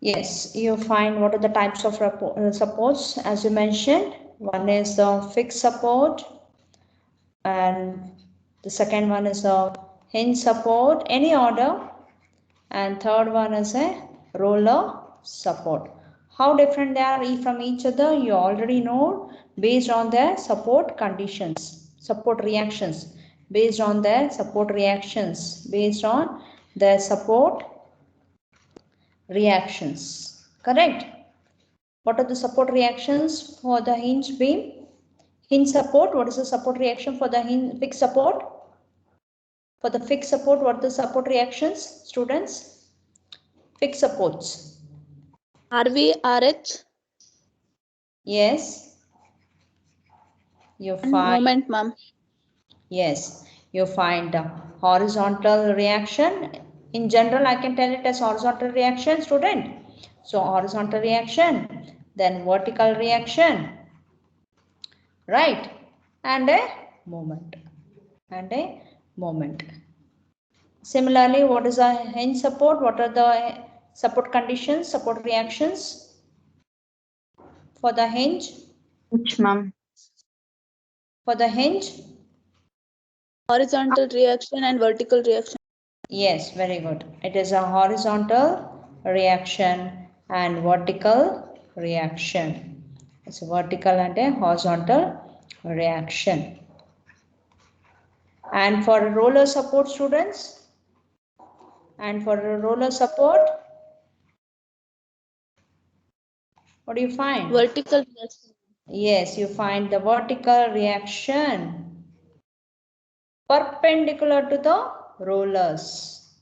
Yes, you find what are the types of supports as you mentioned. One is the fixed support, and the second one is a hinge support, any order, and third one is a roller support. How different they are from each other, you already know based on their support conditions, support reactions, based on their support reactions, based on their support reactions. Correct? What are the support reactions for the hinge beam? Hinge support, what is the support reaction for the hinge fixed support? For the fixed support, what are the support reactions, students? Fixed supports. RV, Yes, you and find, moment, ma'am. yes, you find horizontal reaction. In general, I can tell it as horizontal reaction, student. So horizontal reaction, then vertical reaction, right? And a moment, and a moment. Similarly, what is a hinge support? What are the support conditions, support reactions for the hinge? Which, ma'am? For the hinge? Horizontal reaction and vertical reaction. Yes, very good. It is a horizontal reaction and vertical reaction. It's a vertical and a horizontal reaction. And for a roller support, students, and for a roller support, what do you find? Vertical reaction. Yes, you find the vertical reaction perpendicular to the rollers.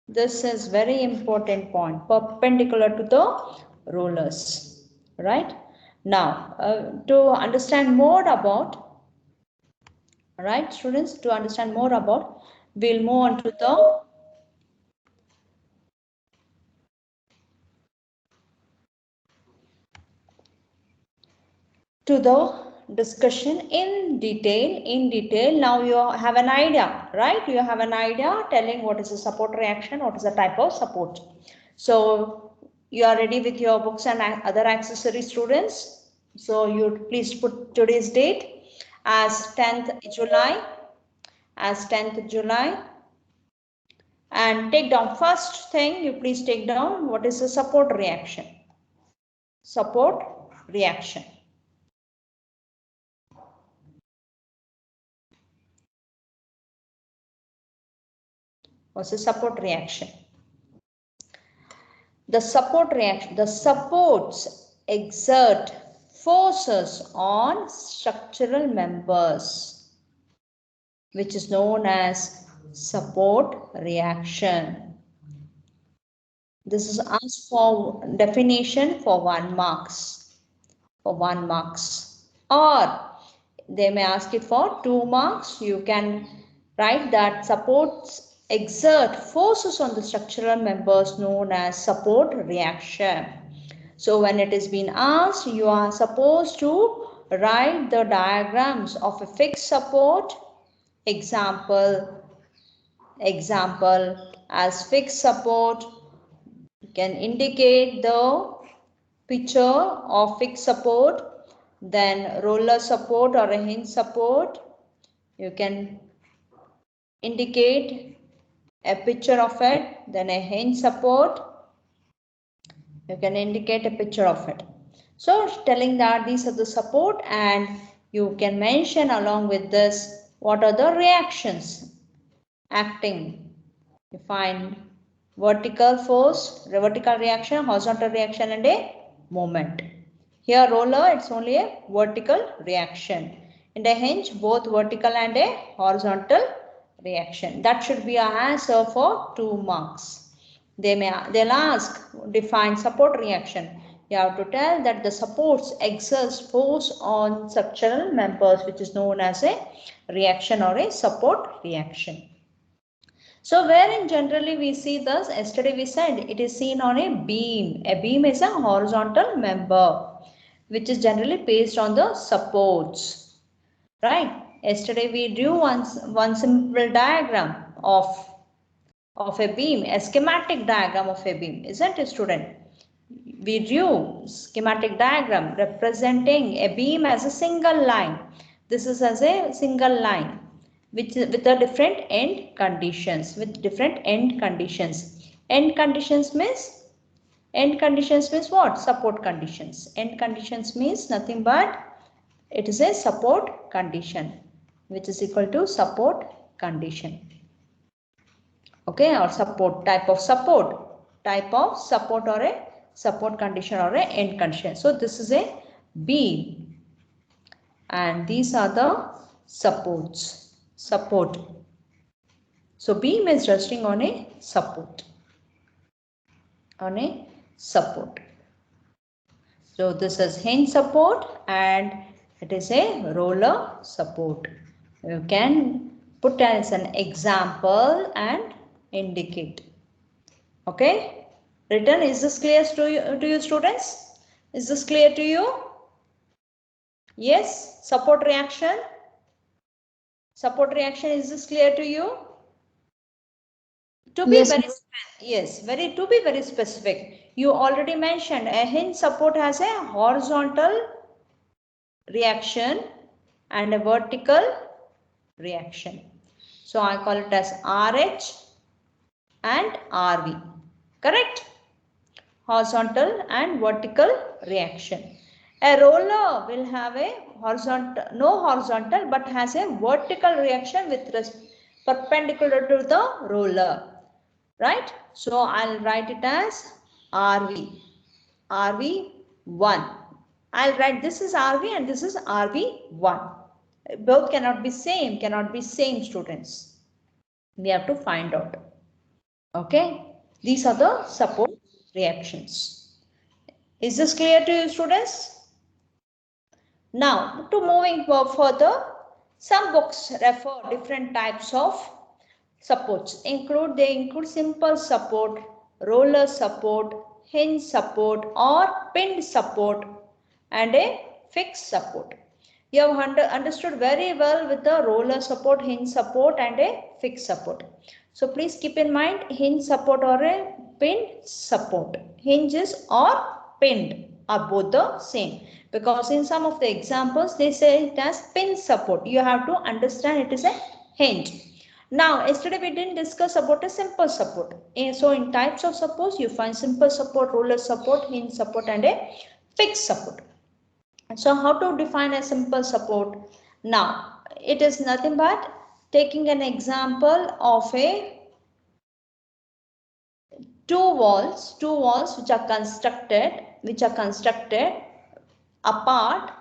This is very important point, perpendicular to the rollers, right? Now, to understand more about, right, students, to understand more about, we'll move on to the discussion in detail. Now you have an idea, right? You have an idea telling what is a support reaction, what is the type of support. So you are ready with your books and other accessories, students. So you please put today's date as 10th July, and take down, first thing you please take down, what is the support reaction. Support reaction. What's the support reaction? The support reaction, the supports exert forces on structural members, which is known as support reaction. This is asked for definition for 1 marks, or they may ask it for 2 marks. You can write that supports exert forces on the structural members known as support reaction. So when it is being asked, you are supposed to write the diagrams of a fixed support. Example as fixed support, you can indicate the picture of fixed support, then roller support or a hinge support. You can indicate a picture of it, then a hinge support. You can indicate a picture of it. So telling that these are the support, and you can mention along with this what are the reactions acting. You find vertical force, vertical reaction, horizontal reaction, and a moment. Here roller, it's only a vertical reaction. In the hinge, both vertical and a horizontal reaction. That should be our answer for 2 marks. They'll ask, define support reaction. You have to tell that the supports exerts force on structural members, which is known as a reaction or a support reaction. So wherein generally we see this, yesterday we said it is seen on a beam. A beam is a horizontal member which is generally based on the supports, right? Yesterday we drew one simple diagram of a beam, a schematic diagram of a beam, isn't it, student? we drew schematic diagram representing a beam as a single line. This is as a single line with the different end conditions. With different end conditions. End conditions means what? Support conditions. End conditions means nothing but it is a support condition, which is equal to support condition. Okay, or support, type of support or a support condition or a end condition. So this is a beam and these are the supports. Support. So beam is resting on a support. So this is hinge support and it is a roller support. You can put as an example and indicate. Okay, written. Is this clear to you students? Is this clear to you? Yes, support reaction. Is this clear to you? To be Yes. to be very specific, you already mentioned a hinge support has a horizontal reaction and a vertical reaction. So I call it as RH and RV. Correct? Horizontal and vertical reaction. A roller will have a no horizontal but has a vertical reaction with perpendicular to the roller. Right? So I'll write it as RV. RV1. I'll write this is RV and this is RV1. Both cannot be same students. We have to find out. Okay. These are the support reactions. Is this clear to you students? Now to moving further, some books refer different types of supports. They include simple support, roller support, hinge support or pinned support and a fixed support. You have understood very well with the roller support, hinge support and a fixed support. So please keep in mind hinge support or a pinned support. Hinges or pinned are both the same, because in some of the examples they say it as pin support. You have to understand it is a hinge. Now yesterday we didn't discuss about a simple support. So in types of supports you find simple support, roller support, hinge support and a fixed support. So how to define a simple support? Now it is nothing but taking an example of a two walls which are constructed apart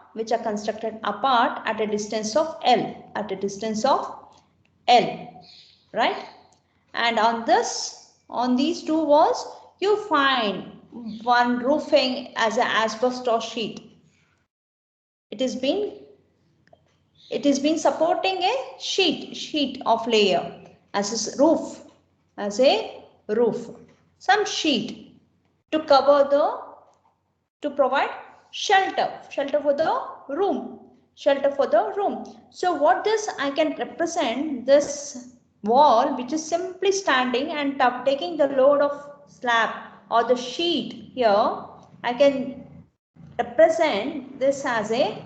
at a distance of L, right? And on these two walls you find one roofing as an asbestos sheet. It has been supporting a sheet of layer as a roof, some sheet to provide shelter for the room. So what this I can represent this wall which is simply standing and taking the load of slab or the sheet here. I can represent this as I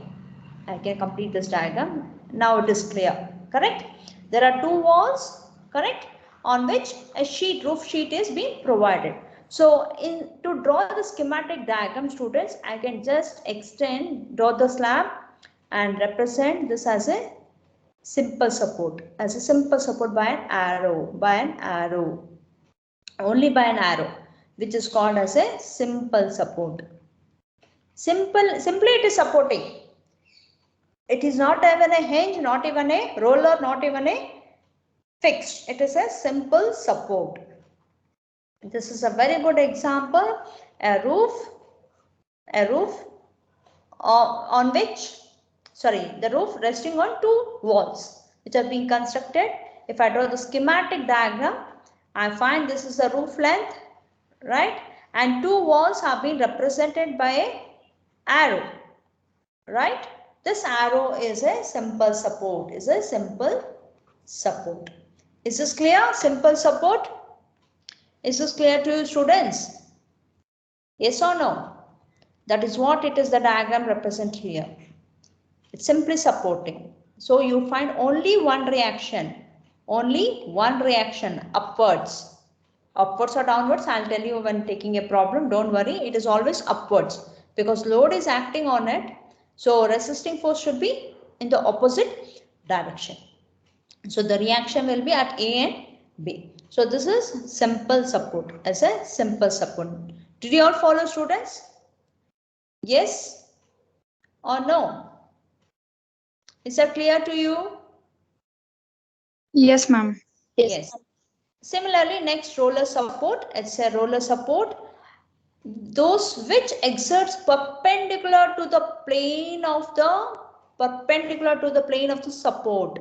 can complete this diagram. Now it is clear. Correct? There are two walls, correct, on which a roof sheet is being provided. So to draw the schematic diagram, students, I can just draw the slab and represent this as a simple support. By an arrow. Only by an arrow, which is called as a simple support. Simply it is supporting. It is not even a hinge, not even a roller, not even a fixed. It is a simple support. This is a very good example. A roof on which, the roof resting on two walls which are being constructed. If I draw the schematic diagram, I find this is a roof length, right? And two walls are being represented by a arrow, right? This arrow is a simple support. Is this clear? Simple support. Is this clear to you students? Yes or no? That is what it is the diagram represent here. It's simply supporting. So you find only one reaction upwards. Upwards or downwards, I'll tell you when taking a problem, don't worry, it is always upwards because load is acting on it. So resisting force should be in the opposite direction. So the reaction will be at A and B. So this is simple support, as a simple support. Did you all follow, students? Yes or no? Is that clear to you? Yes, ma'am. Yes. Similarly, next roller support, it's a roller support. Those which exerts perpendicular to the plane of the support.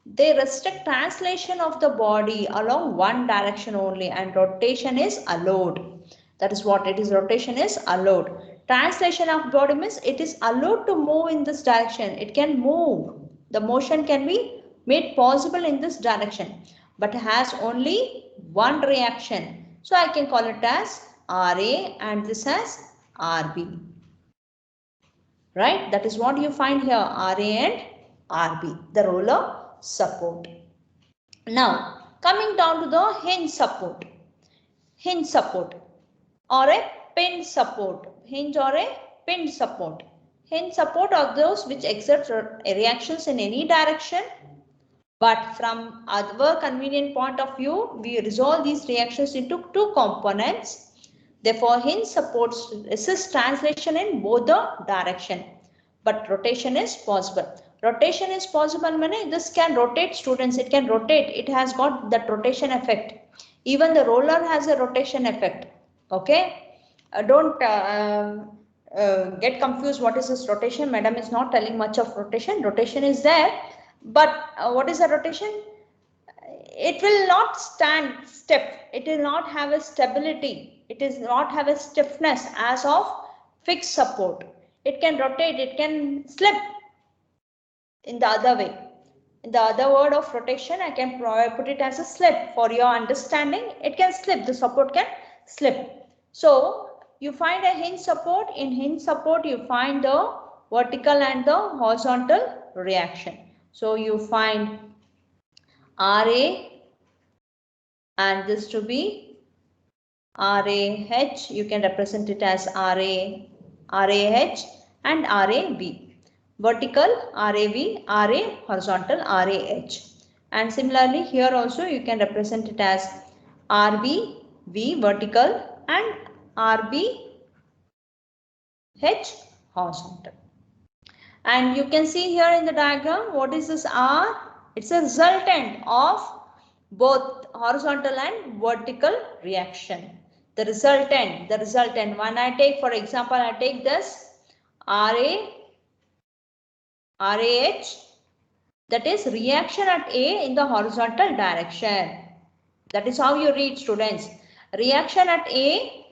They restrict translation of the body along one direction only and rotation is allowed. That is what it is, rotation is allowed. Translation of body means it is allowed to move in this direction. It can move. The motion can be made possible in this direction but has only one reaction. So I can call it as RA and this as RB. Right? That is what you find here, RA and RB, the roller support. Now, coming down to the hinge support or a pin support. Hinge or a pin support. Hinge support are those which exert reactions in any direction, but from our convenient point of view, we resolve these reactions into two components. Therefore, hinge supports resist translation in both the direction, but rotation is possible. Rotation is possible meaning this can rotate, students. It can rotate. It has got that rotation effect. Even the roller has a rotation effect. Okay. Don't get confused. What is this rotation? Madam is not telling much of rotation. Rotation is there, but what is the rotation? It will not stand stiff. It will not have a stability. It does not have a stiffness as of fixed support. It can rotate. It can slip in the other way. In the other word of rotation, I can put it as a slip for your understanding. It can slip. The support can slip. So you find a hinge support. In hinge support, you find the vertical and the horizontal reaction. So you find RA and this to be RAH. You can represent it as RAH and RAB. Vertical RAB, RA horizontal RAH. And similarly here also you can represent it as RB, V vertical and RB, H horizontal. And you can see here in the diagram, what is this R? It's a resultant of both horizontal and vertical reaction. The resultant, when I take, for example, I take this RAH, that is reaction at A in the horizontal direction. That is how you read, students. Reaction at A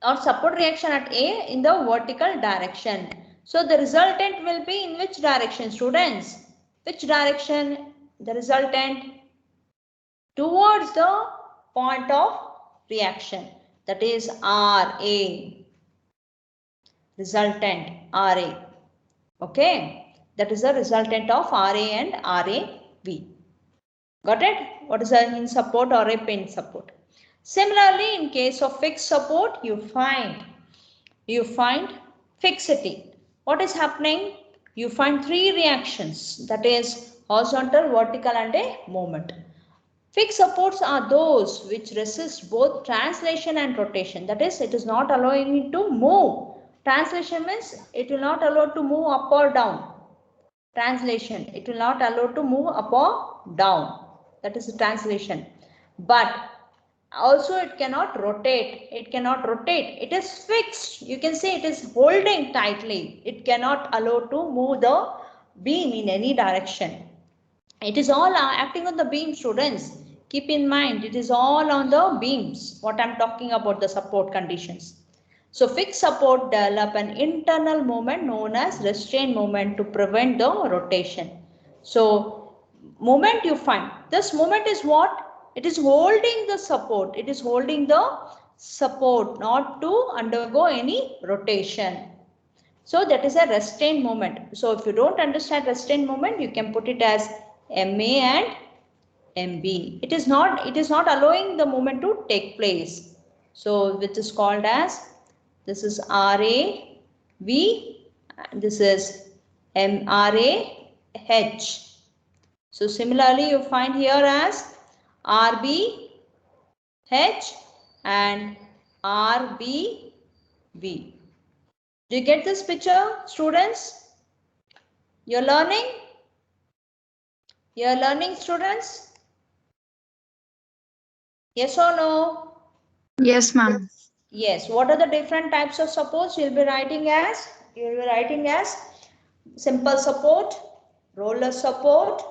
or support reaction at A in the vertical direction. So the resultant will be in which direction, students? Which direction? The resultant towards the point of reaction, that is RA. Resultant RA. Okay, that is the resultant of RA and RAB. Got it? What is a hinge support or a pin support? Similarly, in case of fixed support, you find fixity. What is happening? You find three reactions, that is horizontal, vertical and a moment. Fixed supports are those which resist both translation and rotation. That is, it is not allowing it to move. Translation means it will not allow to move up or down. Translation, it will not allow to move up or down. That is the translation. But also it cannot rotate. It is fixed. You can see it is holding tightly. It cannot allow to move the beam in any direction. It is all acting on the beam, students. Keep in mind, it is all on the beams. What I'm talking about, the support conditions. So fixed support develop an internal moment known as restraint moment to prevent the rotation. So moment you find, this moment is what? It is holding the support. It is holding the support, not to undergo any rotation. So that is a restraint moment. So if you don't understand restraint moment, you can put it as MA and MB. It is not allowing the movement to take place. So which is called as, this is RAV, this is MRAH. So similarly you find here as RBH and RBV. Do you get this picture, students? You're learning? You're learning, students? Yes or no? Yes, ma'am. Yes. What are the different types of supports you'll be writing as? You'll be writing as simple support, roller support,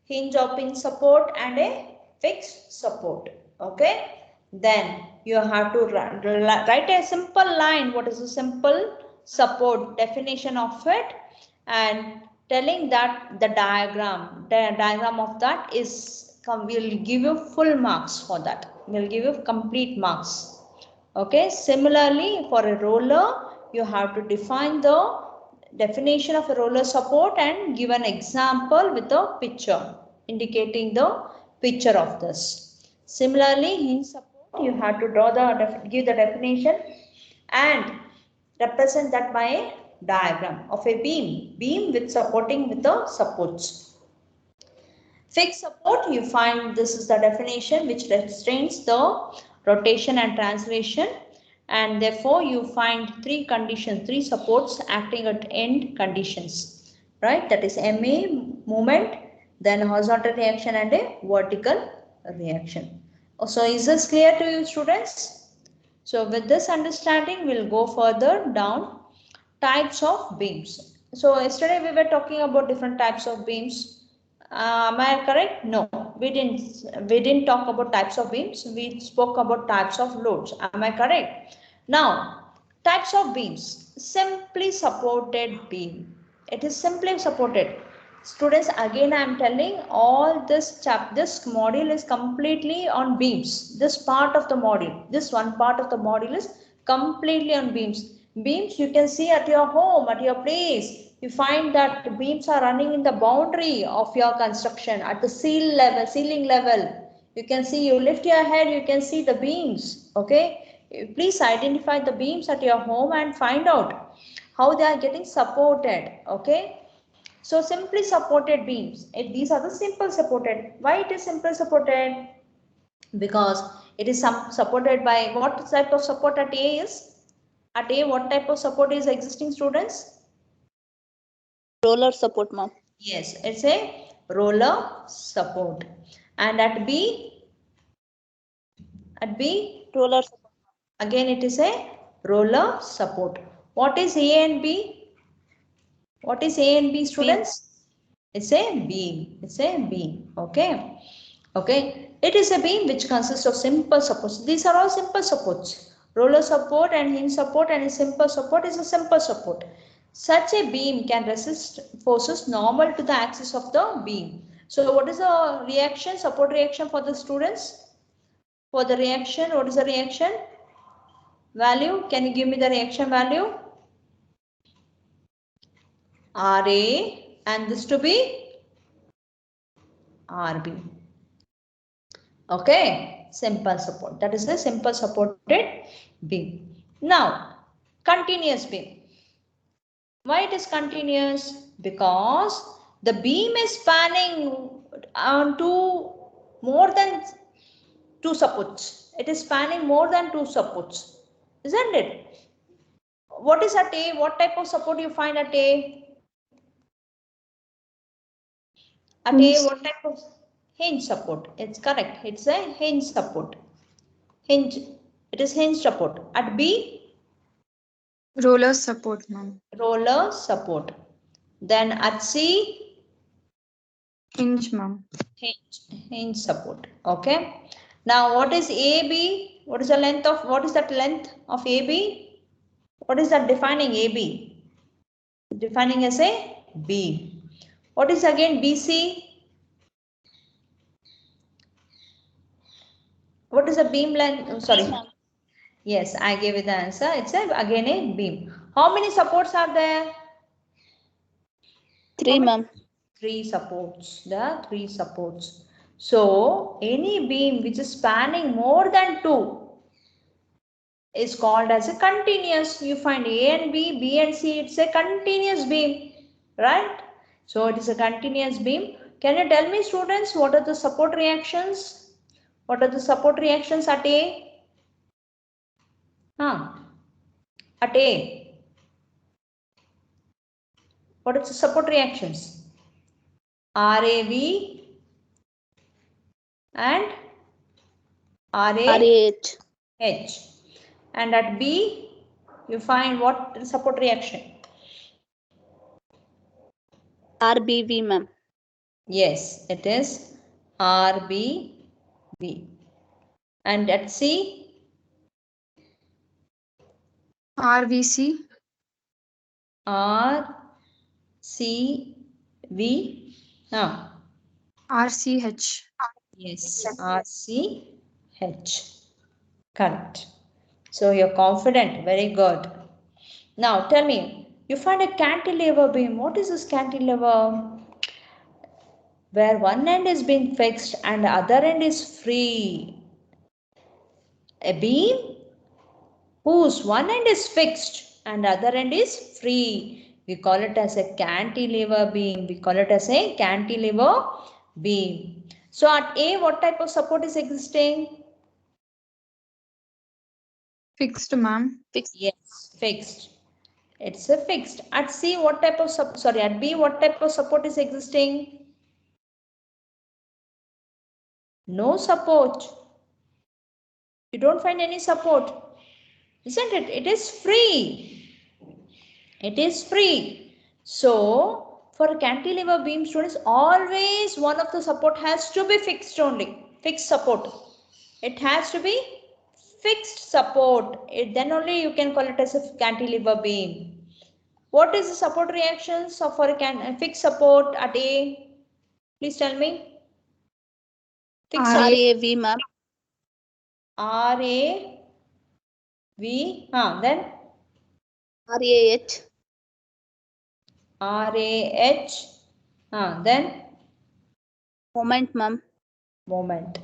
hinge or pin support, and a fixed support. Okay. Then you have to write a simple line. What is a simple support? Definition of it, and telling that the diagram of that is will give you full marks for that. Will give you complete marks. Okay. Similarly, for a roller, you have to define the definition of a roller support and give an example with a picture indicating the picture of this. Similarly, hinge support, you have to draw give the definition and represent that by a diagram of a beam with supporting with the supports. Fixed support, you find this is the definition which restrains the rotation and translation, and therefore you find three conditions, three supports acting at end conditions, right? That is MA, movement, then horizontal reaction and a vertical reaction. So is this clear to you, students? So with this understanding, we'll go further down. Types of beams. So yesterday we were talking about different types of beams. Am I correct? No, we didn't talk about types of beams. We spoke about types of loads. Am I correct? Now, types of beams. Simply supported beam. It is simply supported. Students, again I am telling, all this module is completely on beams. This part of the module, this one part of the module is completely on beams. Beams you can see at your home, at your place. You find that beams are running in the boundary of your construction at the ceiling level. You can see, you lift your head, you can see the beams. Okay, please identify the beams at your home and find out how they are getting supported. Okay. So simply supported beams, these are the simple supported. Why it is simple supported? Because it is supported by what type of support at A is? At A, what type of support is existing, students? Roller support, ma'am. Yes, it's a roller support. And at B? At B? Roller support. Again, it is a roller support. What is A and B? What is A and B, students? It's a beam. It's a beam. Okay. Okay. It is a beam which consists of simple supports. These are all simple supports. Roller support and hinge support and a simple support is a simple support. Such a beam can resist forces normal to the axis of the beam. So what is the reaction, support reaction for the students? For the reaction, what is the reaction value? Can you give me the reaction value? RA and this to be RB. Okay, simple support. That is the simple supported beam. Now, continuous beam. Why it is continuous? Because the beam is spanning onto more than two supports. It is spanning more than two supports, isn't it? What is at A? What type of support you find at A? At A, what type of hinge support? It's correct. It's a hinge support. Hinge. It is hinge support. At B, Roller support, ma'am. roller support. Then at C, Hinge, ma'am. hinge support. Okay. Now what is AB? What is the length of, what is that length of AB? What is that defining AB? Defining as a B. What is again BC? What is the beam length? Sorry. Yes, I gave you the answer. It's again a beam. How many supports are there? 3, ma'am. 3 supports. There are 3 supports. So any beam which is spanning more than 2 is called as a continuous. You find A and B, B and C, it's a continuous beam, right? So it is a continuous beam. Can you tell me, students, what are the support reactions? What are the support reactions at A? At A. What are the support reactions? RAV and RAH. RAH. And at B, you find what support reaction? RBV, ma'am. Yes, it is RBV. And at C? RVC. RCV. RCH. Yes, RCH. Correct. So you're confident. Very good. Now tell me, you find a cantilever beam. What is this cantilever? Where one end is being fixed and the other end is free. A beam whose one end is fixed and the other end is free. We call it as a cantilever beam. We call it as a cantilever beam. So at A, what type of support is existing? Fixed, ma'am. Fixed. Yes, fixed. It's a fixed. At C, what type of at B, what type of support is existing? No support. You don't find any support, isn't it? It is free. It is free. So for a cantilever beam, students, always one of the support has to be fixed only. Fixed support. It has to be fixed support. Then only you can call it as a cantilever beam. What is the support reactions for a fixed support at A? Please tell me. Fixed support. RAV, ma'am. RAV. Then RAH. RAH. Then Moment, ma'am. moment.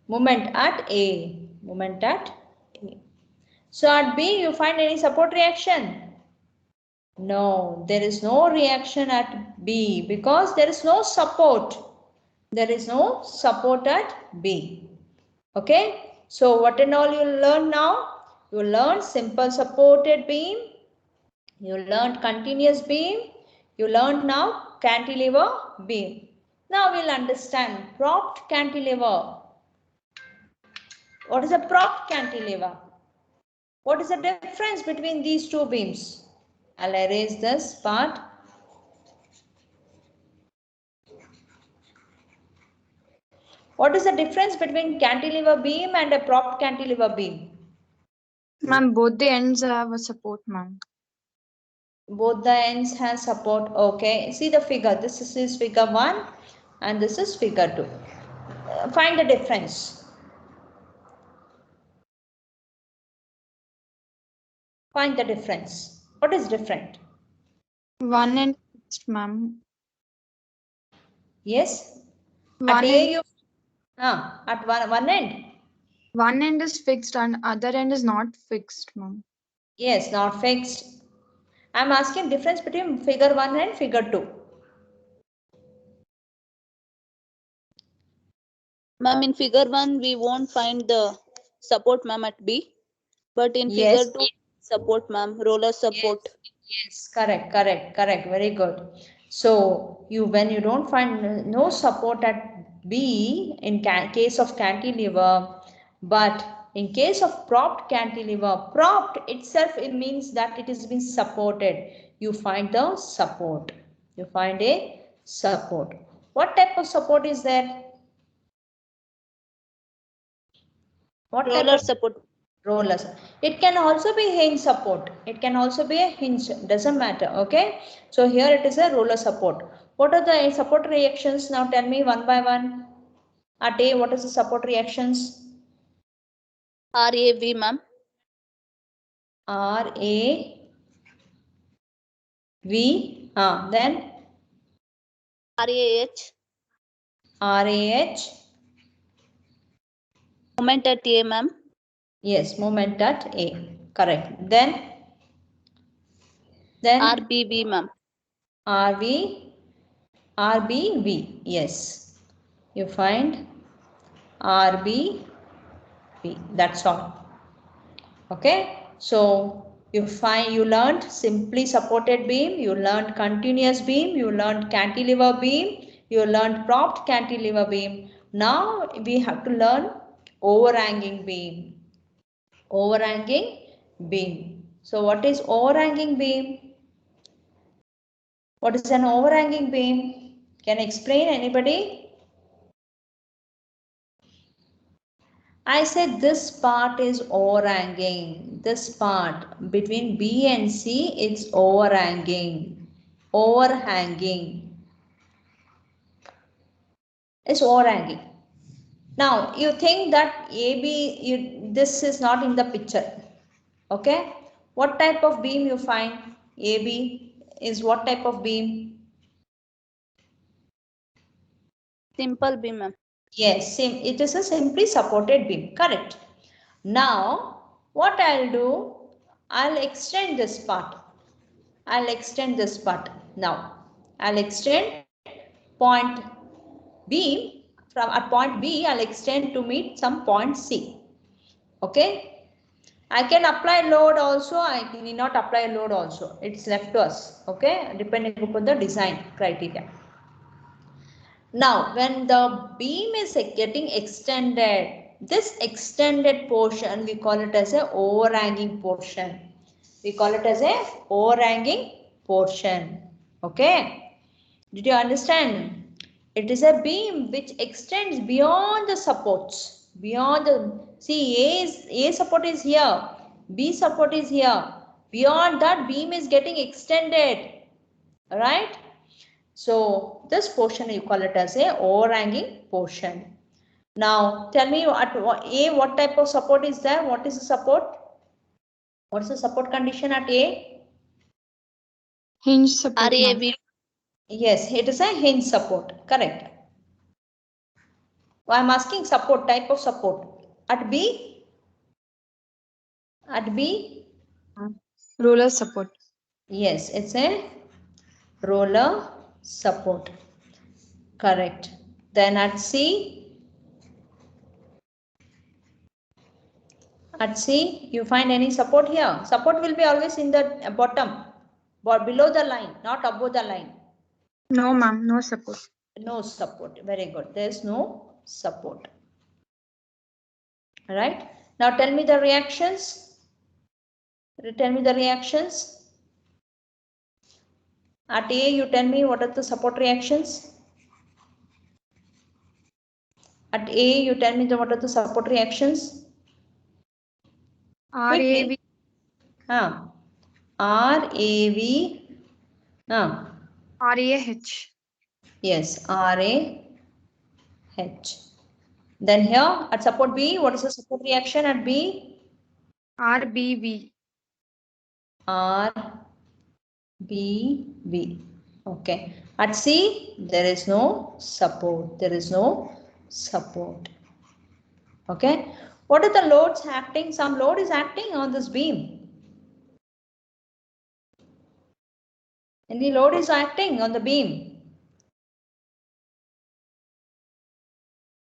Moment at A. Moment at A. So at B, you find any support reaction? No, there is no reaction at B because there is no support. There is no support at B. Okay. So what and all you learn now? You learn simple supported beam. You learned continuous beam. You learned now cantilever beam. Now we'll understand propped cantilever. What is a propped cantilever? What is the difference between these two beams? I'll erase this part. What is the difference between cantilever beam and a propped cantilever beam? Ma'am, both the ends have a support, ma'am. Both the ends have support. Okay. See the figure. This is figure 1 and this is figure 2. Find the difference. Find the difference. What is different? One end fixed, ma'am. Yes. One at end, A you at one end. one end is fixed and other end is not fixed, ma'am. Yes, not fixed. I'm asking difference between figure 1 and figure 2. Ma'am, in figure 1, we won't find the support, ma'am, at B. But in Yes. figure 2, support, ma'am, roller support. Yes, correct. Very good. So when you don't find no support at B in case of cantilever, but in case of propped cantilever, propped itself, it means that it has been supported. You find the support. You find a support. What type of support is there? What type Roller of support. rollers? It can also be hinge support. It can also be a hinge, doesn't matter. Okay, so here it is a roller support. What are the support reactions? Now tell me one by one. At A, what is the support reactions? RAV, ma'am. R-A-V, then RAH. R-A-H. Moment at A, ma'am. Yes, moment at A. Correct. Then RBB, ma'am. RBV. Yes. You find RBV. That's all. Okay. So you learned simply supported beam, you learned continuous beam, you learned cantilever beam, you learned propped cantilever beam. Now we have to learn overhanging beam. Overhanging beam. So what is overhanging beam? What is an overhanging beam? Can I explain, anybody? I said this part is overhanging. This part between B and C, it's overhanging. Overhanging. It's overhanging. Now you think that AB, this is not in the picture. Okay. What type of beam you find? AB is what type of beam? Simple beam, ma'am. Yes, it is a simply supported beam. Correct. Now, what I'll do, I'll extend this part. I'll extend this part. Now, I'll extend point B. From at point B, I'll extend to meet some point C. Okay. I can apply load also. I need not apply load also. It's left to us. Okay. Depending upon the design criteria. Now, when the beam is getting extended, this extended portion, we call it as a overhanging portion. We call it as a overhanging portion. Okay. Did you understand? It is a beam which extends beyond the supports. Beyond the, see, A support is here. B support is here. Beyond that, beam is getting extended. Right? So this portion you call it as a overhanging portion. Now tell me at A what type of support is there? What is the support? What is the support condition at A? Hinge support, ma'am. RAV. Yes, it is a hinge support. Correct. I am asking support, type of support. At B? At B? Roller support. Yes, it's a roller support. Correct. Then at C? At C, you find any support here? Support will be always in the bottom, but below the line, not above the line. No, ma'am. No support. No support. Very good. There is no support. All right. Now tell me the reactions. Tell me the reactions. At A, you tell me what are the support reactions. At A, you tell me what are the support reactions. RAV. RAV. RAH. Yes, RAH. Then here at support B, what is the support reaction at B? RBV. RBV. Okay. At C, there is no support. There is no support. Okay. What are the loads acting? Some load is acting on this beam. Any load is acting on the beam.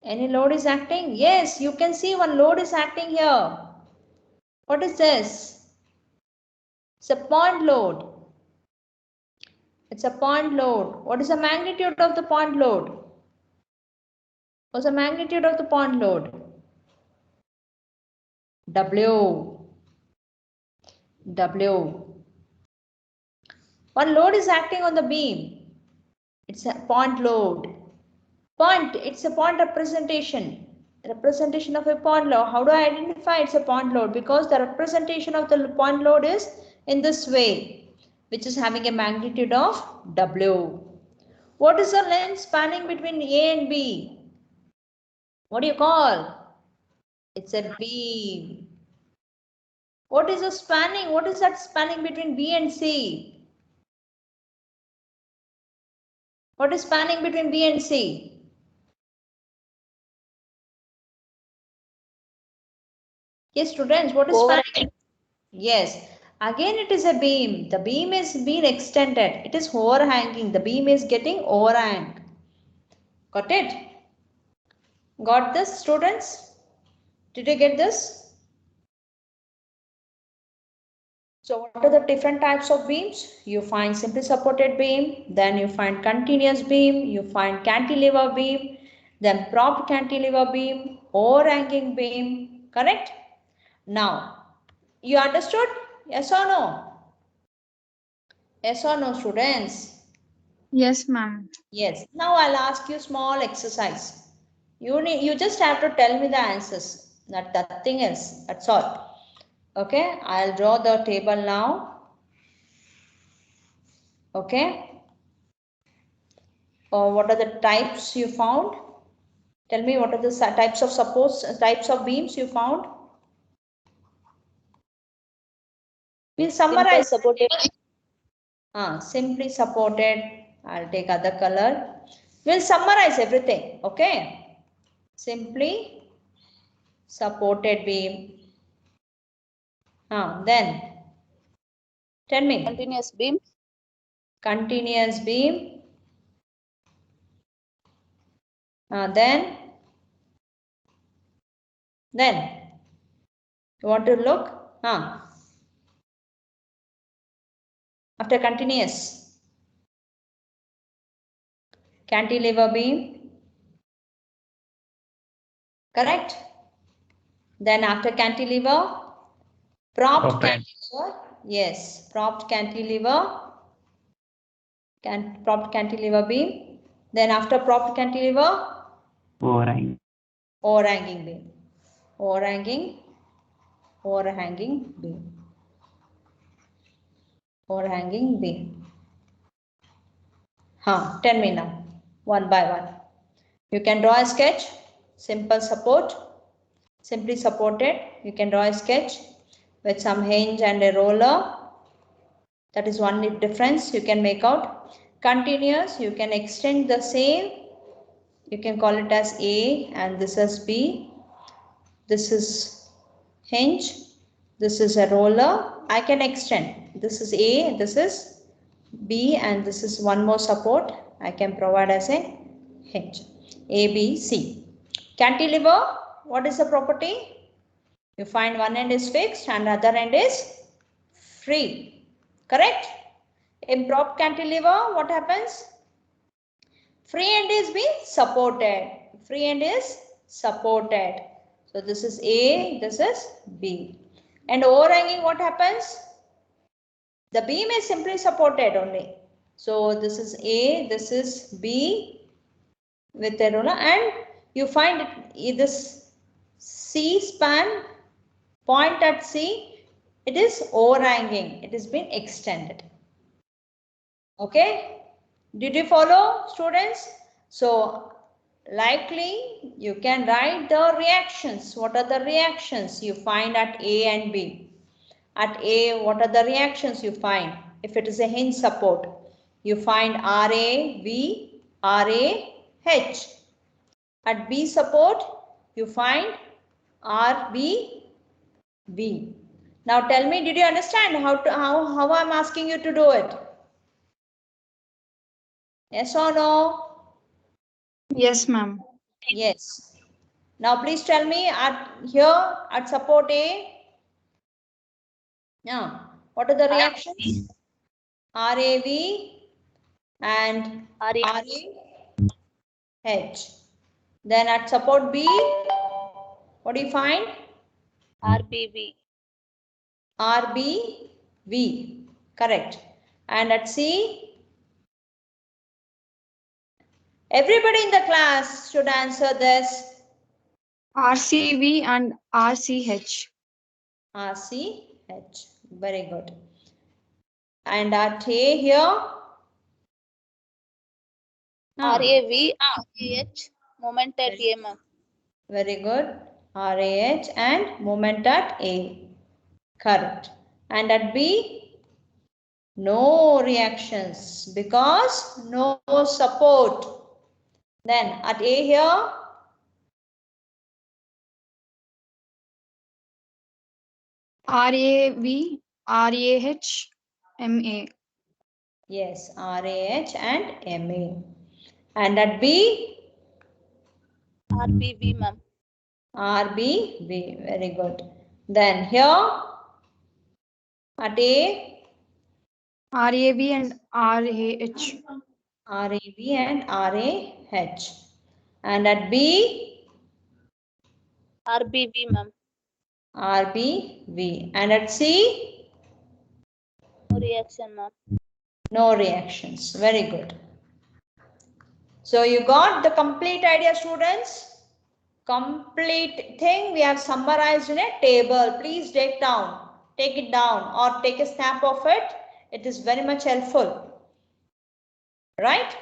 Any load is acting? Yes, you can see one load is acting here. What is this? It's a point load. It's a point load. What is the magnitude of the point load? What's the magnitude of the point load? W. One load is acting on the beam. It's a point load. Point, it's a point representation. Representation of a point load. How do I identify it's a point load? Because the representation of the point load is in this way, which is having a magnitude of W. What is the length spanning between A and B? What do you call? It's a beam. What is the spanning? What is that spanning between B and C? What is spanning between B and C? Yes, students, what is spanning? Yes, again it is a beam. The beam is being extended. It is overhanging. The beam is getting overhang. Got it? Got this, students? Did you get this? So what are the different types of beams? You find simply supported beam, then you find continuous beam, you find cantilever beam, then propped cantilever beam, overhanging beam, correct? Now, you understood? Yes or no? Yes or no, students? Yes, ma'am. Yes. Now I'll ask you small exercise. You just have to tell me the answers. That thing is, that's all. Okay, I'll draw the table now. Okay. What are the types you found? Tell me what are the types of types of beams you found? We'll Simple summarize. supported. Simply supported. I'll take other color. We'll summarize everything. Okay. Simply supported beam. Then tell me. Continuous beam. Continuous beam. Then you want to look? After continuous. Cantilever beam. Correct? Then after cantilever, propped cantilever. Yes, propped cantilever. Propped cantilever beam. Then after propped cantilever, overhanging beam. Overhanging beam. Overhanging beam. Tell me now, one by one. You can draw a sketch. Simple support. Simply supported. You can draw a sketch with some hinge and a roller. That is one difference you can make out. Continuous, you can extend the same. You can call it as A and this is B. This is hinge. This is a roller. I can extend. This is A, this is B and this is one more support. I can provide as a hinge. A, B, C. Cantilever, what is the property? You find one end is fixed and other end is free. Correct? In prop cantilever, what happens? Free end is being supported. Free end is supported. So this is A, this is B. And overhanging, what happens? The beam is simply supported only. So this is A, this is B with a roller and you find this C span point at C, it is overhanging. It is being extended. Okay. Did you follow, students? So likely you can write the reactions. What are the reactions you find at A and B? At A, what are the reactions you find? If it is a hinge support, you find RAV, RAH. At B support, you find RBV. Now tell me, did you understand how I'm asking you to do it? Yes or no? Yes, ma'am. Yes. Now please tell me at support A. Now, what are the reactions? RAV and RAH. Then at support B, what do you find? RBV. RBV. Correct. And at C, everybody in the class should answer this. RCV and RCH. RCH. Very good. And at A here. RAV, RAH, moment at A, ma'am. Very good. RAH and moment at A. Correct. And at B, no reactions because no support. Then at A here, RAV, RAH, MA. yes, RAH and MA. And at B, RBV, ma'am. RBB. Very good. Then here at A, RAV and RAH. RAB and RAH. And at B, RBV, ma'am. RBV. And at C, No reaction, ma'am. no reactions. Very good. So you got the complete idea, students? Complete thing we have summarized in a table. Please take it down or take a snap of it. It is very much helpful. Right?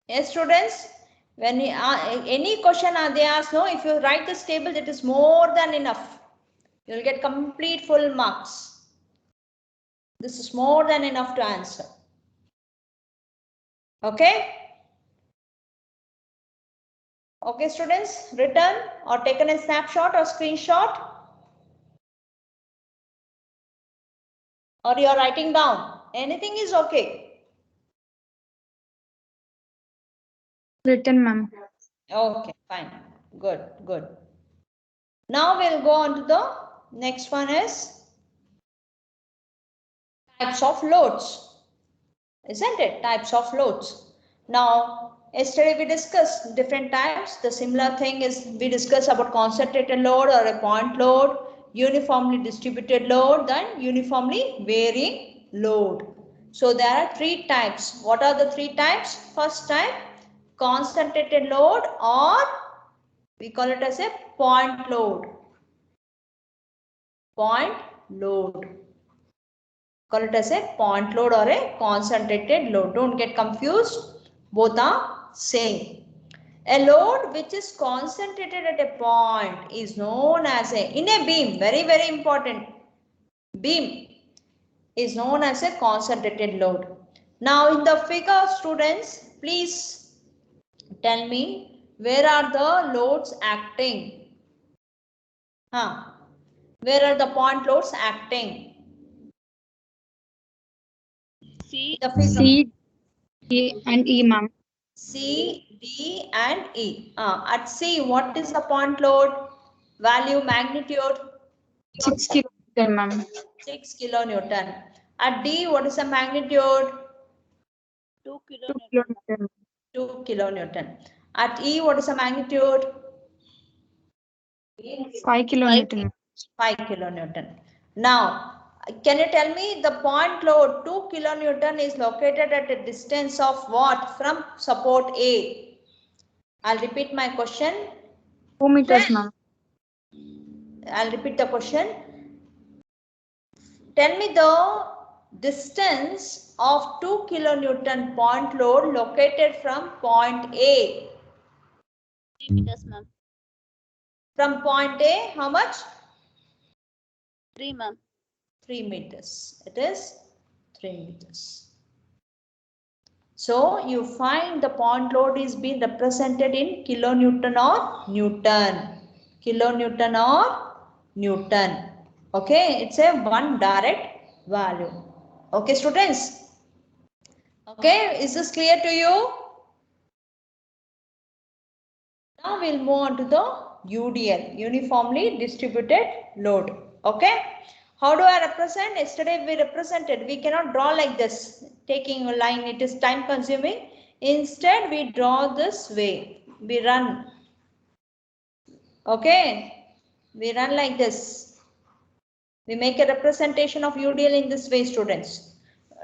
Yes, students? When any question they ask, no, if you write this table, it is more than enough. You will get complete full marks. This is more than enough to answer. Okay? Okay, students, written or taken a snapshot or screenshot? Or you are writing down? Anything is okay. Written, ma'am. Okay, fine. Good, good. Now we'll go on to the next one is types of loads. Isn't it? Types of loads. Now, yesterday we discussed different types. The similar thing is we discussed about concentrated load or a point load, uniformly distributed load, then uniformly varying load. So there are three types. What are the three types? First type, concentrated load, or we call it as a point load. Point load. Call it as a point load or a concentrated load. Don't get confused. Both are same. A load which is concentrated at a point is known as in a beam. Very, very important. Beam is known as a concentrated load. Now in the figure, students, please tell me where are the loads acting? Where are the point loads acting? C. The figure. C, D, and E, ma'am. C, D and E. At C, what is the point load? Value, magnitude? 6 kilonewton, ma'am. 6 kilonewton. At D, what is the magnitude? 2 2 kilonewton. kilonewton. 2 kilonewton. At E, what is the magnitude? 5 kilonewton. 5 kilonewton. Now, can you tell me the point load 2 kilonewton is located at a distance of what from support A? I'll repeat my question. 2 meters, ma'am. I'll repeat the question. Tell me the distance of 2 kilonewton point load located from point A. 3 meters, ma'am. From point A, how much? 3, ma'am. 3 meters. It is 3 meters. So you find the point load is being represented in kilonewton or Newton. Kilonewton or Newton. Okay, it's a one direct value. Okay, students. Okay, is this clear to you? Now we'll move on to the UDL, uniformly distributed load. Okay. How do I represent? Yesterday we represented. We cannot draw like this. Taking a line, it is time consuming. Instead, we draw this way. We run. Okay. We run like this. We make a representation of UDL in this way, students.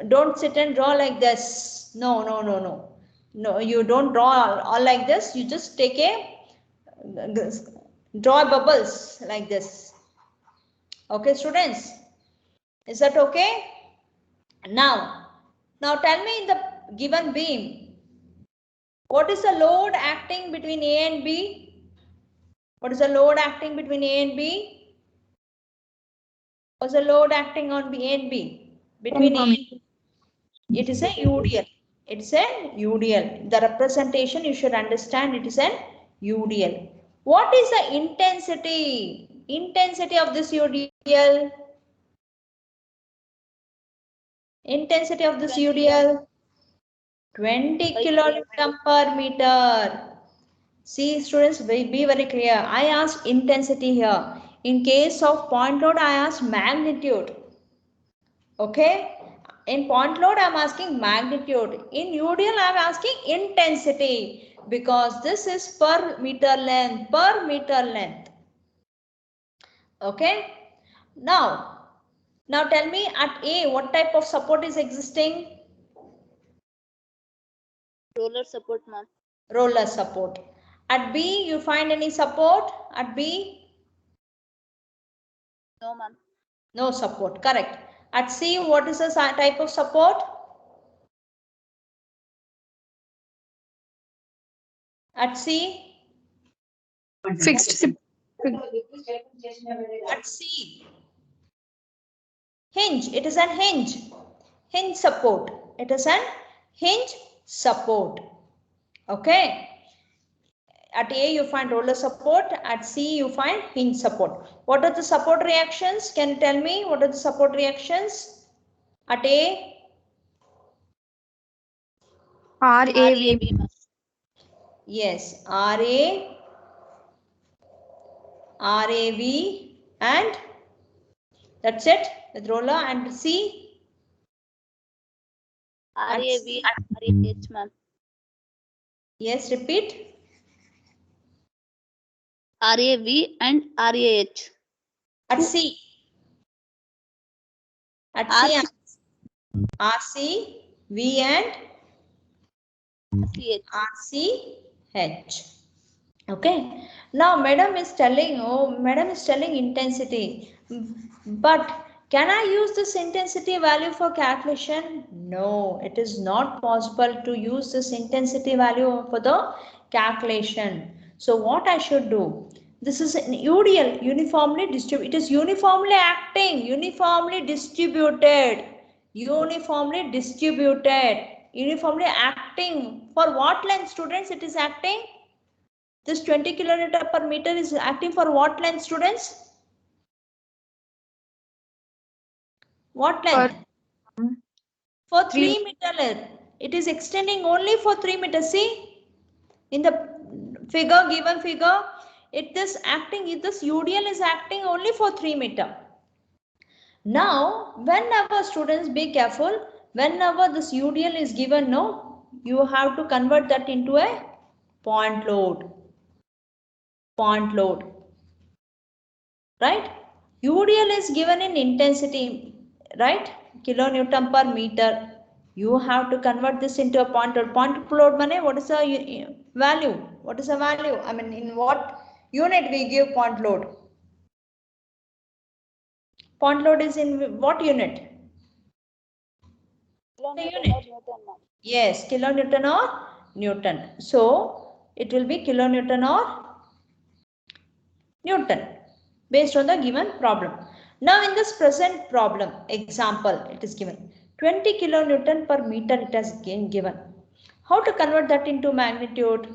Don't sit and draw like this. No, no, no, no. No, you don't draw all like this. You just take a draw bubbles like this. Okay, students, is that okay? Now tell me in the given beam, what is the load acting between A and B? What is the load acting between A and B? What's the load acting on B and B? Between A and B. It is a UDL. It's a UDL. The representation you should understand, it is an UDL. What is the intensity? Intensity of this UDL? Intensity of this UDL? 20 kilonewton per meter. See students, be very clear. I asked intensity here. In case of point load, I asked magnitude. Okay. In point load, I am asking magnitude. In UDL, I am asking intensity because this is per meter length. Per meter length. Okay. Now tell me at A, what type of support is existing? Roller support, ma'am. Roller support. At B, you find any support? At B? No, ma'am. No support. Correct. At C, what is the type of support? At C? Fixed. At C? Hinge. It is an hinge. Hinge support. It is an hinge support. Okay. At A, you find roller support. At C, you find hinge support. What are the support reactions? Can you tell me what are the support reactions? At A? RAV. Yes. RA, RAV, and that's it with roller. And C? RAV and RAH, ma'am. Yes, repeat. RAV and RAH. At C. At C. RC, V and RCH. Okay. Now madam is telling, intensity. But can I use this intensity value for calculation? No, it is not possible to use this intensity value for the calculation. So what I should do? This is an UDL, uniformly distributed. It is uniformly acting, uniformly distributed, uniformly acting. For what length, students, it is acting? This 20 kilonewton per meter is acting for what length, students? What length? For 3 meter length. It is extending only for 3 meters. See, in the given figure, this UDL is acting only for 3 meter. Now, whenever students, be careful, whenever this UDL is given, no, you have to convert that into a point load. Point load. Right? UDL is given in intensity, right? Kilonewton per meter. You have to convert this into a point load. Point load money, what is the value? What is the value? I mean, in what unit we give point load? Point load is in what unit? Kilonewton or Newton, ma'am. Yes, kilonewton or Newton. So it will be kilonewton or Newton based on the given problem. Now in this present problem example, it is given 20 kilonewton per meter, it has been given. How to convert that into magnitude?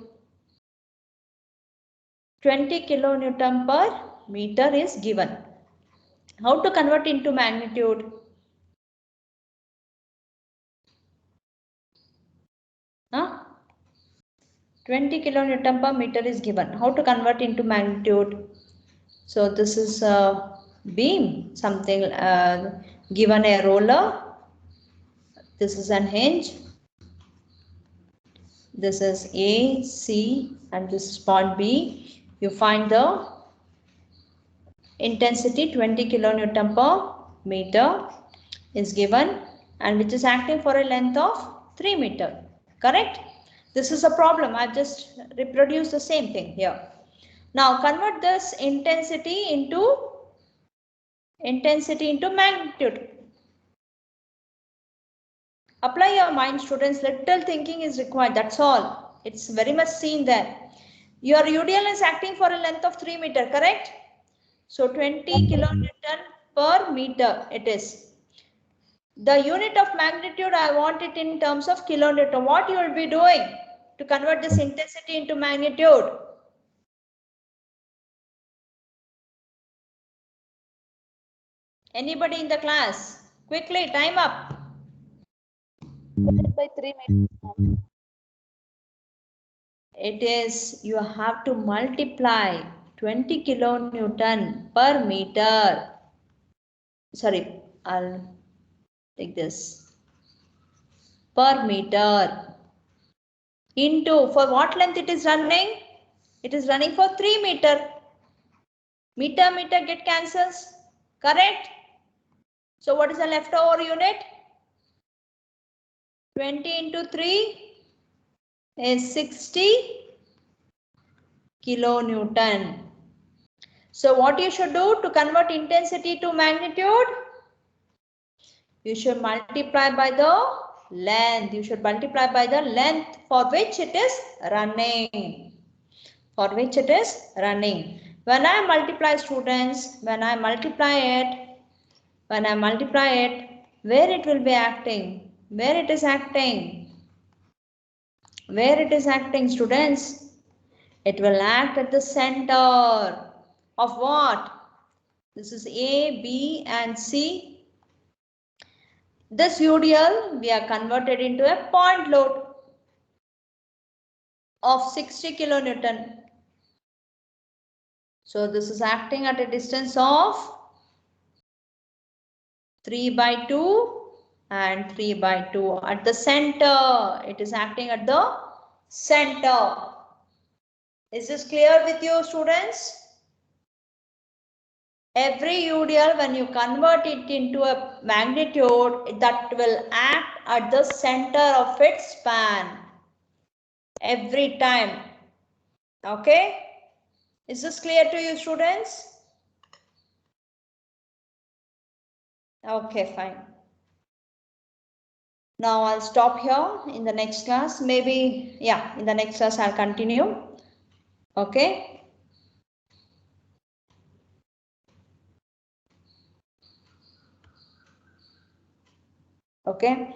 20 kilonewton per meter is given. How to convert into magnitude? Huh? 20 kilonewton per meter is given. How to convert into magnitude? So this is a beam, something given a roller. This is an hinge. This is A, C, and this is point B. You find the intensity 20 kilonewton per meter is given, and which is acting for a length of 3 meter. Correct? This is a problem. I've just reproduced the same thing here. Now convert this intensity into magnitude. Apply your mind, students. Little thinking is required. That's all. It's very much seen there. Your UDL is acting for a length of 3 meter, correct? So 20 kilonewton per meter it is. The unit of magnitude, I want it in terms of kilonewton. What you will be doing to convert this intensity into magnitude? Anybody in the class? Quickly, time up. By 3 meters. It is, you have to multiply 20 kilonewton per meter. Sorry, I'll take this. Per meter. Into, for what length it is running? It is running for 3 meter. Meter, meter get cancels. Correct? So what is the leftover unit? 20 into 3 is 60 kilonewton. So what you should do to convert intensity to magnitude? You should multiply by the length. You should multiply by the length for which it is running. For which it is running. When I multiply, students, when I multiply it, where it will be acting? Where it is acting? Where it is acting, students? It will act at the center of what? This is A, B and C. This UDL we are converted into a point load of 60 kilonewton. So this is acting at a distance of 3 by 2 and 3 by 2 at the center. It is acting at the center. Is this clear with you, students? Every UDL, when you convert it into a magnitude, that will act at the center of its span. Every time. Okay? Is this clear to you, students? Okay, fine. Now I'll stop here. In the next class, maybe, yeah, in the next class I'll continue. Okay? Okay.